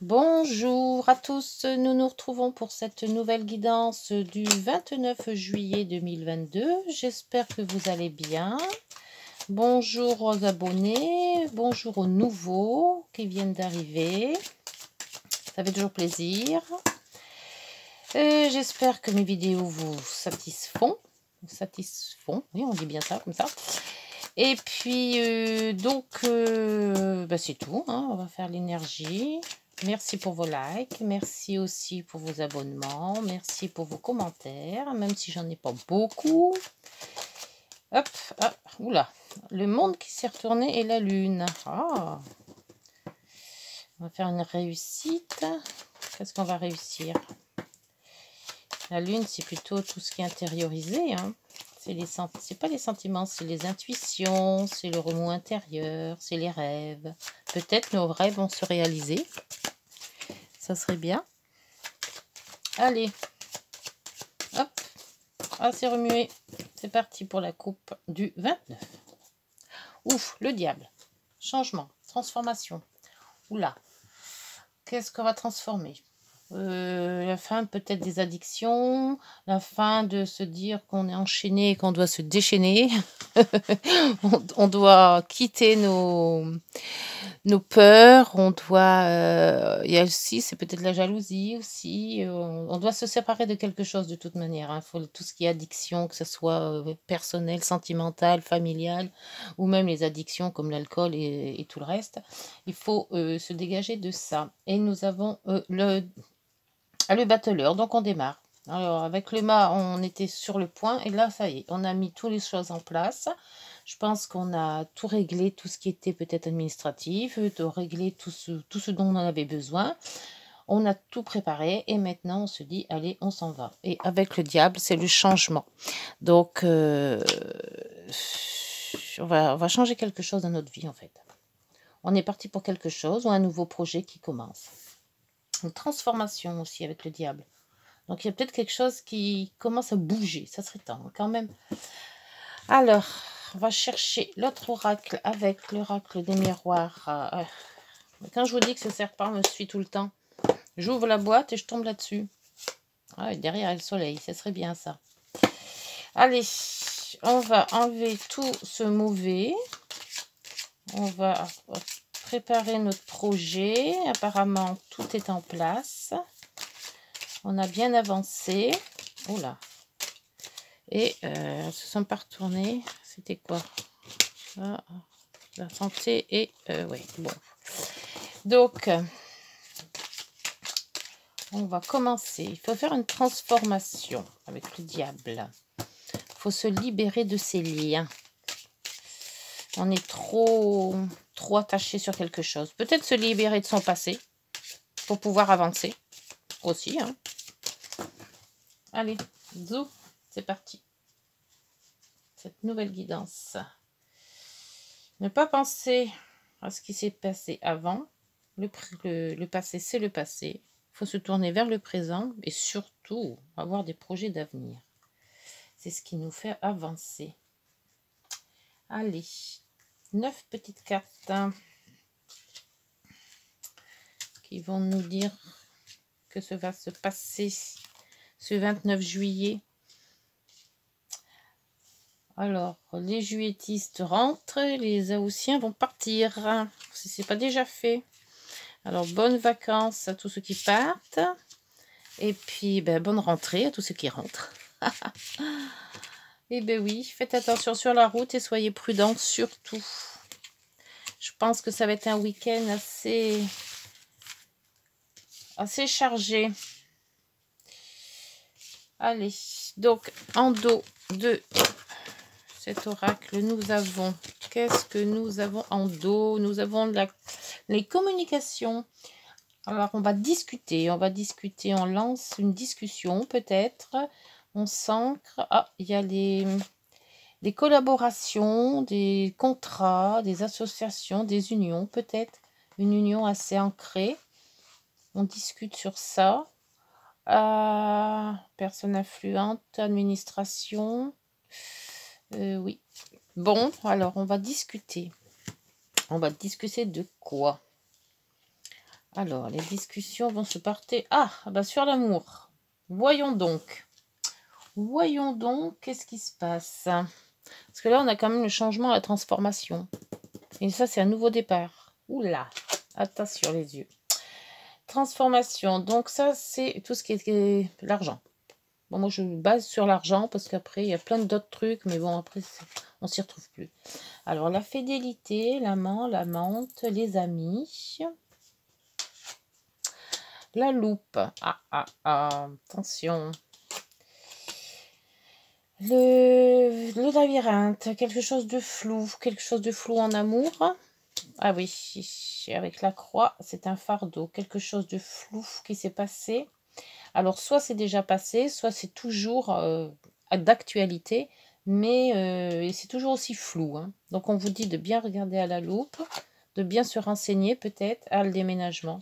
Bonjour à tous, nous nous retrouvons pour cette nouvelle guidance du 29 juillet 2022. J'espère que vous allez bien. Bonjour aux abonnés, bonjour aux nouveaux qui viennent d'arriver. Ça fait toujours plaisir. J'espère que mes vidéos vous satisfont. Oui, on dit bien ça, comme ça. Et puis, c'est tout. Hein, on va faire l'énergie. Merci pour vos likes. Merci aussi pour vos abonnements. Merci pour vos commentaires, même si j'en ai pas beaucoup. Hop, hop, oula. Le monde qui s'est retourné et la lune. Ah. On va faire une réussite. Qu'est-ce qu'on va réussir? La lune, c'est plutôt tout ce qui est intériorisé. Hein. C'est pas les sentiments, c'est les intuitions, c'est le remous intérieur, c'est les rêves. Peut-être nos rêves vont se réaliser. Ça serait bien. Allez. Hop. Ah, c'est remué. C'est parti pour la coupe du 29. Ouf, le diable. Changement, transformation. Oula. Qu'est-ce qu'on va transformer? La fin peut-être des addictions, la fin de se dire qu'on est enchaîné et qu'on doit se déchaîner. on doit quitter nos peurs, on doit... il y a aussi, c'est peut-être la jalousie aussi, on doit se séparer de quelque chose de toute manière. Hein. Faut, tout ce qui est addiction, que ce soit personnel, sentimental, familial, ou même les addictions comme l'alcool et tout le reste, il faut se dégager de ça. Et nous avons le battleur, donc on démarre. Alors avec le mât, on était sur le point et là ça y est, on a mis toutes les choses en place. Je pense qu'on a tout réglé, tout ce qui était peut-être administratif, de régler tout ce dont on en avait besoin. On a tout préparé et maintenant on se dit allez, on s'en va. Et avec le diable, c'est le changement. Donc on va changer quelque chose dans notre vie en fait. On est parti pour quelque chose ou un nouveau projet qui commence. Une transformation aussi avec le diable. Donc, il y a peut-être quelque chose qui commence à bouger. Ça serait temps, quand même. Alors, on va chercher l'autre oracle avec l'oracle des miroirs. Quand je vous dis que ce serpent me suit tout le temps, j'ouvre la boîte et je tombe là-dessus. Ah, et derrière, il y a le soleil. Ça serait bien, ça. Allez, on va enlever tout ce mauvais. On va préparer notre projet. Apparemment, tout est en place. On a bien avancé. Oula. Et elles se sont pas retournées. C'était quoi? La santé et... oui, bon. Donc, on va commencer. Il faut faire une transformation avec le diable. Il faut se libérer de ses liens. On est trop attaché sur quelque chose. Peut-être se libérer de son passé pour pouvoir avancer aussi. Hein. Allez, zou, c'est parti. Cette nouvelle guidance. Ne pas penser à ce qui s'est passé avant. Le passé, c'est le passé. Il faut se tourner vers le présent et surtout avoir des projets d'avenir. C'est ce qui nous fait avancer. Allez, 9 petites cartes qui vont nous dire que ça va se passer ce 29 juillet. Alors, les juilletistes rentrent, les haussiens vont partir, si ce n'est pas déjà fait. Alors, bonnes vacances à tous ceux qui partent. Et puis, bonne rentrée à tous ceux qui rentrent. Eh bien oui, faites attention sur la route et soyez prudents surtout. Je pense que ça va être un week-end assez chargé. Allez, donc en dos de cet oracle, nous avons... Qu'est-ce que nous avons en dos? Nous avons les communications. Alors, on va discuter, on lance une discussion peut-être. On s'ancre. Ah, il y a des collaborations, des contrats, des associations, des unions peut-être. Une union assez ancrée. On discute sur ça. Personne influente, administration. Oui. Bon, alors on va discuter. On va discuter de quoi? Alors, les discussions vont se porter... Ah, bah sur l'amour. Voyons donc. Voyons donc, qu'est-ce qui se passe? Parce que là, on a quand même le changement, la transformation. Et ça, c'est un nouveau départ. Oula, attention les yeux. Transformation, donc ça, c'est tout ce qui est l'argent. Bon, moi, je me base sur l'argent parce qu'après, il y a plein d'autres trucs. Mais bon, après, on s'y retrouve plus. Alors, la fidélité, l'amant, l'amante, les amis... La loupe. Attention. Le labyrinthe. Quelque chose de flou. Quelque chose de flou en amour. Ah oui, avec la croix, c'est un fardeau. Quelque chose de flou qui s'est passé. Alors, soit c'est déjà passé, soit c'est toujours d'actualité. Mais c'est toujours aussi flou. Hein. Donc, on vous dit de bien regarder à la loupe. De bien se renseigner peut-être à le déménagement.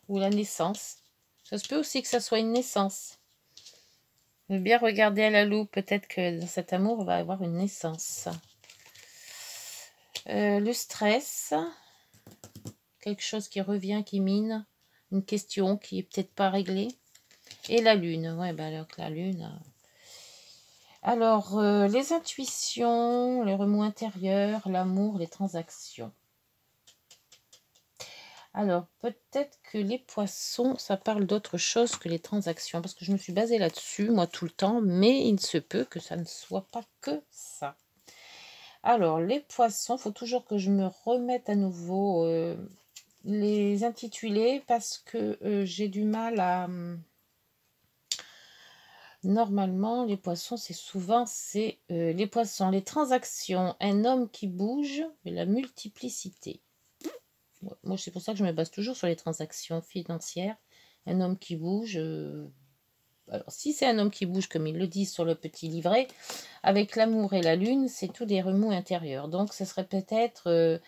Ou la naissance. Ça se peut aussi que ça soit une naissance. Bien regarder à la loupe, peut-être que dans cet amour, on va avoir une naissance. Le stress. Quelque chose qui revient, qui mine. Une question qui est peut-être pas réglée. Et la lune. Ouais, bah alors la lune... Alors, les intuitions, les remous intérieurs, l'amour, les transactions. Alors, peut-être que les poissons, ça parle d'autre chose que les transactions, parce que je me suis basée là-dessus, moi, tout le temps, mais il se peut que ça ne soit pas que ça. Alors, les poissons, il faut toujours que je me remette à nouveau les intitulés, parce que j'ai du mal à... Normalement, les poissons, c'est souvent, les poissons, les transactions, un homme qui bouge, et la multiplicité. Moi, c'est pour ça que je me base toujours sur les transactions financières. Un homme qui bouge. Alors, si c'est un homme qui bouge, comme ils le disent sur le petit livret, avec l'amour et la lune, c'est tous des remous intérieurs. Donc, ce serait peut-être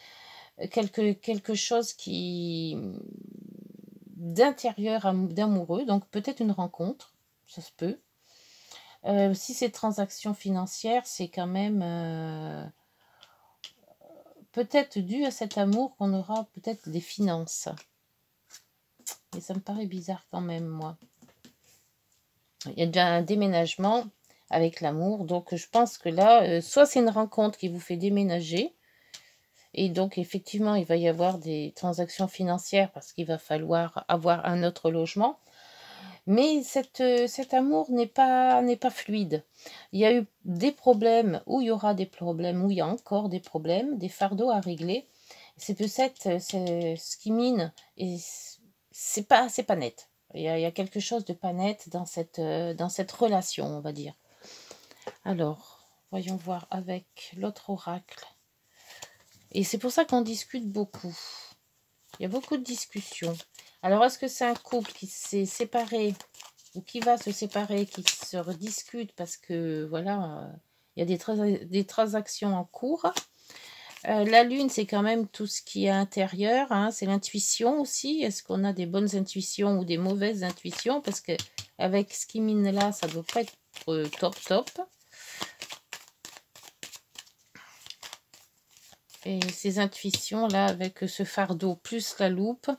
quelque chose qui d'intérieur, d'amoureux. Donc, peut-être une rencontre. Ça se peut. Si c'est transactions financières, c'est quand même... peut-être dû à cet amour qu'on aura peut-être des finances. Et ça me paraît bizarre quand même, moi. Il y a déjà un déménagement avec l'amour. Donc, je pense que là, soit c'est une rencontre qui vous fait déménager. Et donc, effectivement, il va y avoir des transactions financières parce qu'il va falloir avoir un autre logement. Mais cet amour n'est pas fluide. Il y a eu des problèmes, où il y aura des problèmes, où il y a encore des problèmes, des fardeaux à régler. C'est peut-être ce qui mine et c'est pas net. Il y a quelque chose de pas net dans cette relation, on va dire. Alors, voyons voir avec l'autre oracle. Et c'est pour ça qu'on discute beaucoup. Il y a beaucoup de discussions. Alors, est-ce que c'est un couple qui s'est séparé ou qui va se séparer, qui se rediscute parce que, voilà, il y a des transactions en cours. La lune, c'est quand même tout ce qui est intérieur, hein, c'est l'intuition aussi. Est-ce qu'on a des bonnes intuitions ou des mauvaises intuitions? Parce que avec ce qui mine là, ça ne doit pas être top. Et ces intuitions là, avec ce fardeau plus la loupe,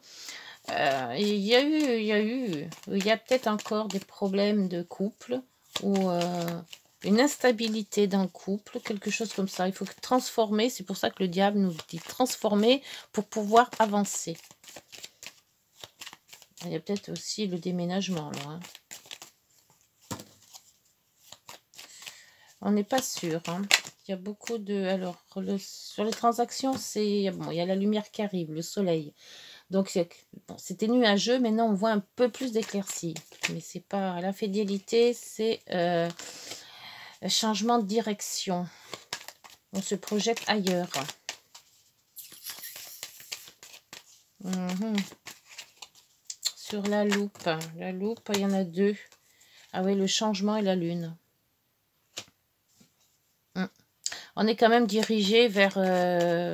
il y a peut-être encore des problèmes de couple ou une instabilité d'un couple, quelque chose comme ça. Il faut transformer, c'est pour ça que le diable nous dit transformer pour pouvoir avancer. Il y a peut-être aussi le déménagement là. Hein. On n'est pas sûr. Hein. Il y a beaucoup de... Alors, sur les transactions, bon, il y a la lumière qui arrive, le soleil. Donc, bon, c'était nuageux. Maintenant, on voit un peu plus d'éclaircie. Mais c'est pas... La fidélité, c'est changement de direction. On se projette ailleurs. Sur la loupe. La loupe, il y en a deux. Ah oui, le changement et la lune. On est quand même dirigé vers un...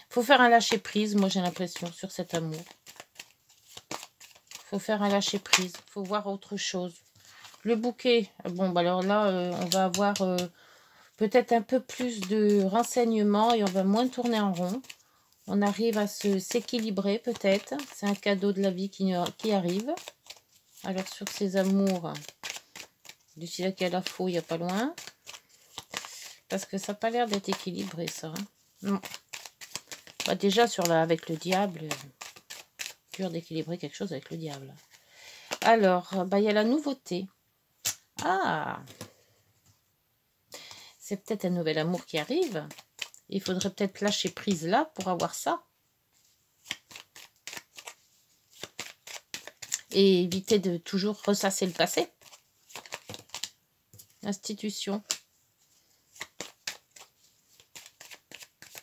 Faut faire un lâcher prise, moi j'ai l'impression, sur cet amour. Faut faire un lâcher prise. Faut voir autre chose. Le bouquet. Bon, bah alors là, on va avoir peut-être un peu plus de renseignements et on va moins tourner en rond. On arrive à s'équilibrer peut-être. C'est un cadeau de la vie qui arrive. Alors sur ces amours, d'ici là qu'il y a la faux, il n'y a pas loin. Parce que ça n'a pas l'air d'être équilibré ça. Hein. Non. Bah, déjà avec le diable, dur d'équilibrer quelque chose avec le diable. Alors, bah, il y a la nouveauté. Ah, c'est peut-être un nouvel amour qui arrive. Il faudrait peut-être lâcher prise là pour avoir ça. Et éviter de toujours ressasser le passé. Institution.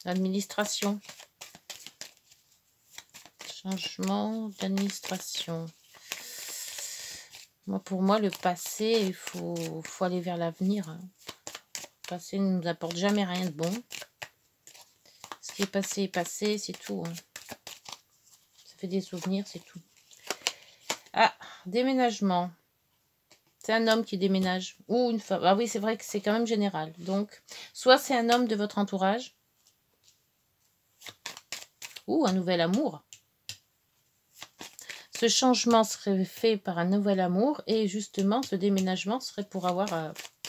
Administration. Changement d'administration. Pour moi, le passé, il faut aller vers l'avenir. Hein. Le passé ne nous apporte jamais rien de bon. Ce qui est passé, c'est tout. Hein. Ça fait des souvenirs, c'est tout. Ah, déménagement. C'est un homme qui déménage. Ou une femme. Ah oui, c'est vrai que c'est quand même général. Donc, soit c'est un homme de votre entourage. Ou un nouvel amour. Ce changement serait fait par un nouvel amour. Et justement, ce déménagement serait pour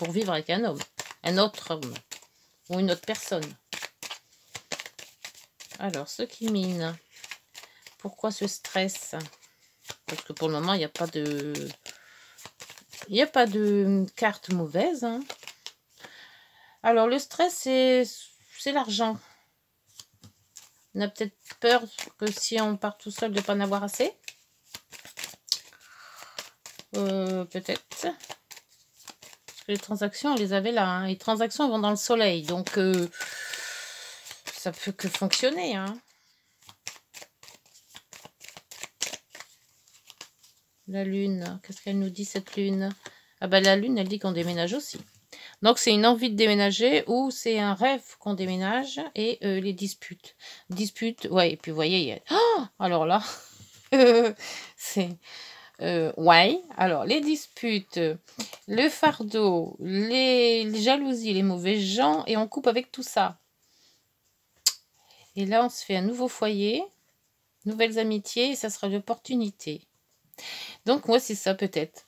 vivre avec un homme. Un autre homme. Ou une autre personne. Alors, ceux qui minent. Pourquoi ce stress? Parce que pour le moment, il n'y a pas de... Il n'y a pas de carte mauvaise. Hein. Alors, le stress, c'est l'argent. On a peut-être peur que si on part tout seul, de ne pas en avoir assez. Peut-être. Parce que les transactions, on les avait là. Hein. Les transactions vont dans le soleil. Donc, ça peut que fonctionner. Hein. La lune, qu'est-ce qu'elle nous dit cette lune? Ah bah la lune, elle dit qu'on déménage aussi. Donc c'est une envie de déménager ou c'est un rêve qu'on déménage et les disputes. Disputes, ouais, et puis vous voyez, il y a... Oh, alors là, c'est... ouais, alors les disputes, le fardeau, les jalousies, les mauvais gens, et on coupe avec tout ça. Et là, on se fait un nouveau foyer, nouvelles amitiés, et ça sera l'opportunité. Donc, moi, c'est ça, peut-être.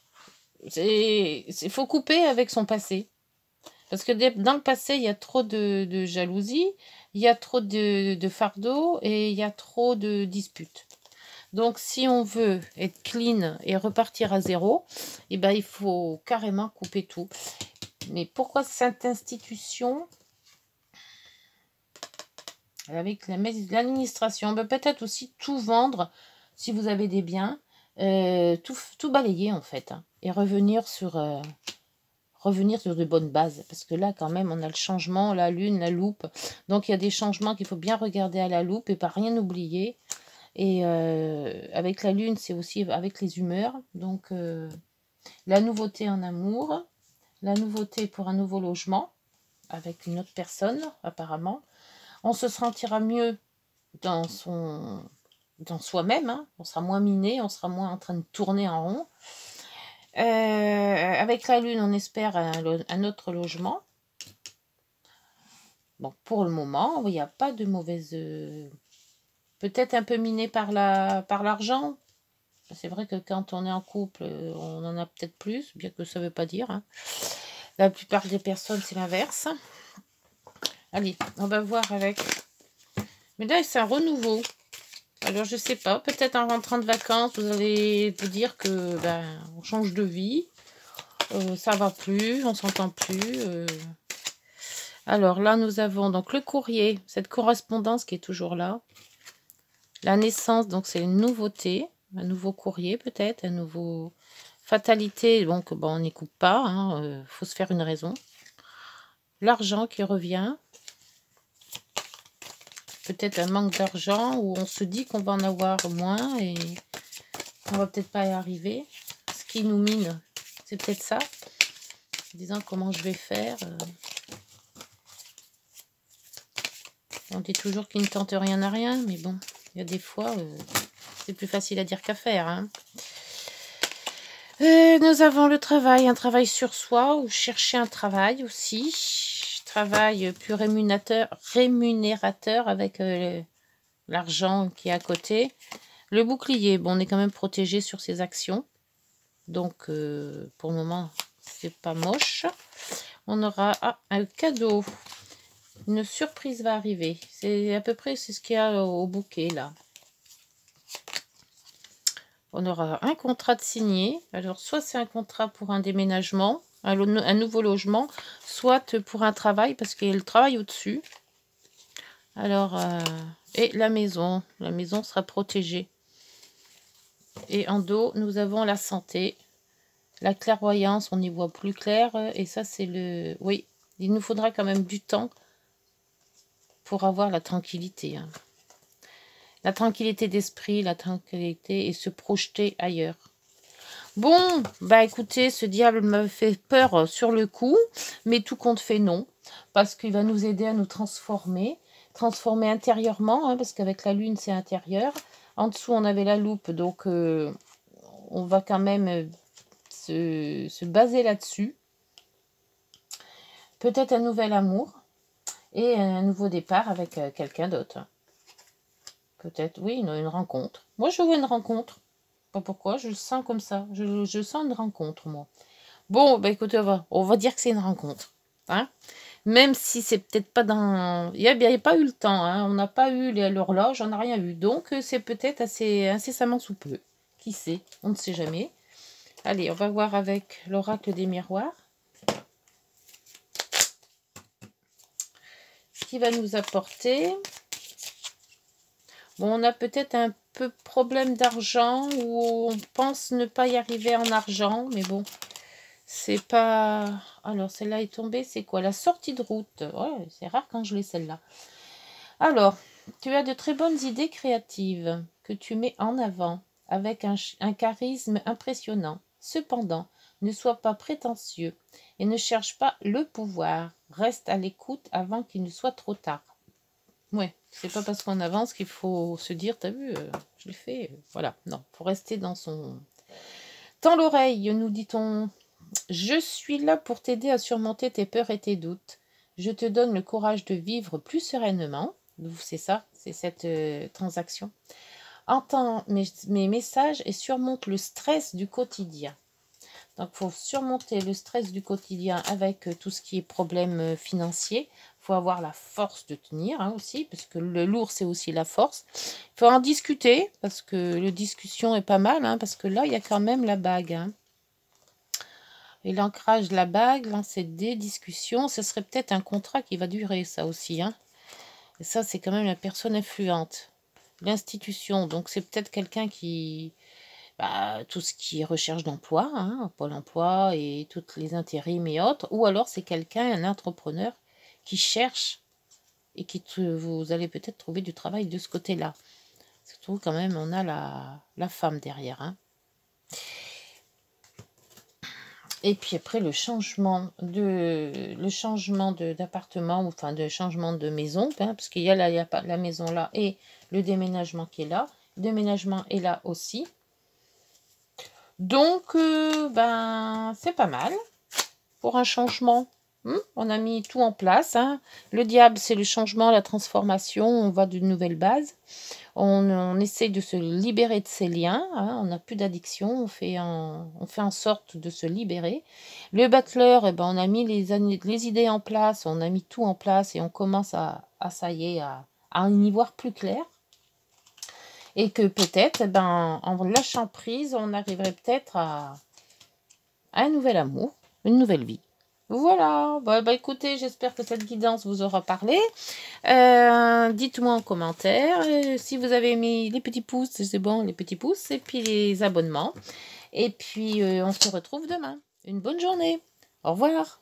Il faut couper avec son passé. Parce que dans le passé, il y a trop de jalousie, il y a trop de fardeau et il y a trop de disputes. Donc, si on veut être clean et repartir à zéro, eh ben, il faut carrément couper tout. Mais pourquoi cette institution avec l'administration? Ben, peut-être aussi tout vendre si vous avez des biens. Tout balayer en fait. Hein, et revenir sur de bonnes bases. Parce que là, quand même, on a le changement, la lune, la loupe. Donc, il y a des changements qu'il faut bien regarder à la loupe et pas rien oublier. Et avec la lune, c'est aussi avec les humeurs. Donc, la nouveauté en amour, la nouveauté pour un nouveau logement avec une autre personne, apparemment. On se sentira mieux dans soi-même. Hein. On sera moins miné, on sera moins en train de tourner en rond. Avec la lune, on espère un autre logement. Bon, pour le moment, il n'y a pas de mauvaise... peut-être un peu miné par l'argent. C'est vrai que quand on est en couple, on en a peut-être plus, bien que ça ne veut pas dire. Hein. La plupart des personnes, c'est l'inverse. Allez, on va voir avec... Mais là, c'est un renouveau. Alors, je sais pas, peut-être en rentrant de vacances, vous allez vous dire que on change de vie. Ça va plus, on s'entend plus. Alors là, nous avons donc le courrier, cette correspondance qui est toujours là. La naissance, donc c'est une nouveauté, un nouveau courrier peut-être, un nouveau... Fatalité, donc on n'y coupe pas, hein, faut se faire une raison. L'argent qui revient. Peut-être un manque d'argent où on se dit qu'on va en avoir moins et on va peut-être pas y arriver. Ce qui nous mine, c'est peut-être ça. En disant comment je vais faire. On dit toujours qu'il ne tente rien à rien, mais bon, il y a des fois, c'est plus facile à dire qu'à faire. Hein. Nous avons le travail, un travail sur soi, ou chercher un travail aussi. travail plus rémunérateur avec l'argent qui est à côté. Le bouclier, bon, on est quand même protégé sur ses actions. Donc, pour le moment, c'est pas moche. On aura un cadeau. Une surprise va arriver. C'est à peu près ce qu'il y a au bouquet, là. On aura un contrat de signé. Alors, soit c'est un contrat pour un déménagement, un nouveau logement, soit pour un travail, parce qu'il y a le travail au-dessus. Alors, et la maison. La maison sera protégée. Et en dos, nous avons la santé. La clairvoyance, on y voit plus clair. Et ça, c'est le... Oui, il nous faudra quand même du temps pour avoir la tranquillité. Hein. La tranquillité d'esprit, la tranquillité et se projeter ailleurs. Bon, bah écoutez, ce diable me fait peur sur le coup, mais tout compte fait non, parce qu'il va nous aider à nous transformer intérieurement, hein, parce qu'avec la lune, c'est intérieur. En dessous, on avait la loupe, donc on va quand même se baser là-dessus. Peut-être un nouvel amour et un nouveau départ avec quelqu'un d'autre. Peut-être, oui, une rencontre. Moi, je vois une rencontre. Pas pourquoi, je le sens comme ça. Je sens une rencontre, moi. Bon, bah écoutez, on va dire que c'est une rencontre. Hein, même si c'est peut-être pas dans... Il n'y a pas eu le temps. Hein, on n'a pas eu l'horloge, on n'a rien eu. Donc, c'est peut-être assez incessamment sous peu. Qui sait? On ne sait jamais. Allez, on va voir avec l'oracle des miroirs. Ce qui va nous apporter... Bon, on a peut-être un peu problème d'argent ou on pense ne pas y arriver en argent, mais bon, c'est pas... Alors, celle-là est tombée, c'est quoi? La sortie de route. Ouais, c'est rare quand je l'ai celle-là. Alors, tu as de très bonnes idées créatives que tu mets en avant avec un charisme impressionnant. Cependant, ne sois pas prétentieux et ne cherche pas le pouvoir. Reste à l'écoute avant qu'il ne soit trop tard. Ouais, c'est pas parce qu'on avance qu'il faut se dire, t'as vu, je l'ai fait, voilà. Non, faut rester dans son... Tends l'oreille, nous dit-on. Je suis là pour t'aider à surmonter tes peurs et tes doutes. Je te donne le courage de vivre plus sereinement. C'est ça, c'est cette transaction. Entends mes messages et surmonte le stress du quotidien. Donc, il faut surmonter le stress du quotidien avec tout ce qui est problème financier. Il faut avoir la force de tenir hein, aussi, parce que le lourd, c'est aussi la force. Il faut en discuter, parce que la discussion est pas mal, hein, parce que là, il y a quand même la bague. Hein. Et l'ancrage de la bague, là, c'est des discussions. Ce serait peut-être un contrat qui va durer, ça aussi. Hein. Et ça, c'est quand même la personne influente. L'institution, donc c'est peut-être quelqu'un qui... Bah, tout ce qui est recherche d'emploi, hein, Pôle emploi et toutes les intérims et autres, ou alors c'est quelqu'un, un entrepreneur qui cherche et vous allez peut-être trouver du travail de ce côté-là. Surtout quand même, on a la femme derrière. Hein. Et puis après le changement d'appartement, enfin de changement de maison, hein, parce qu'il y a la maison là et le déménagement qui est là. Le déménagement est là aussi. Donc, ben, c'est pas mal pour un changement. On a mis tout en place. Hein. Le diable, c'est le changement, la transformation. On va d'une nouvelle base. On essaye de se libérer de ces liens. Hein. On n'a plus d'addiction. On fait en sorte de se libérer. Le battleur, eh ben, on a mis les idées en place. On a mis tout en place et on commence ça y est, à y voir plus clair. Et que peut-être, ben, en lâchant prise, on arriverait peut-être à un nouvel amour, une nouvelle vie. Voilà, bah écoutez, j'espère que cette guidance vous aura parlé. Dites-moi en commentaire si vous avez mis les petits pouces, c'est bon, les petits pouces, et puis les abonnements. Et puis, on se retrouve demain. Une bonne journée. Au revoir.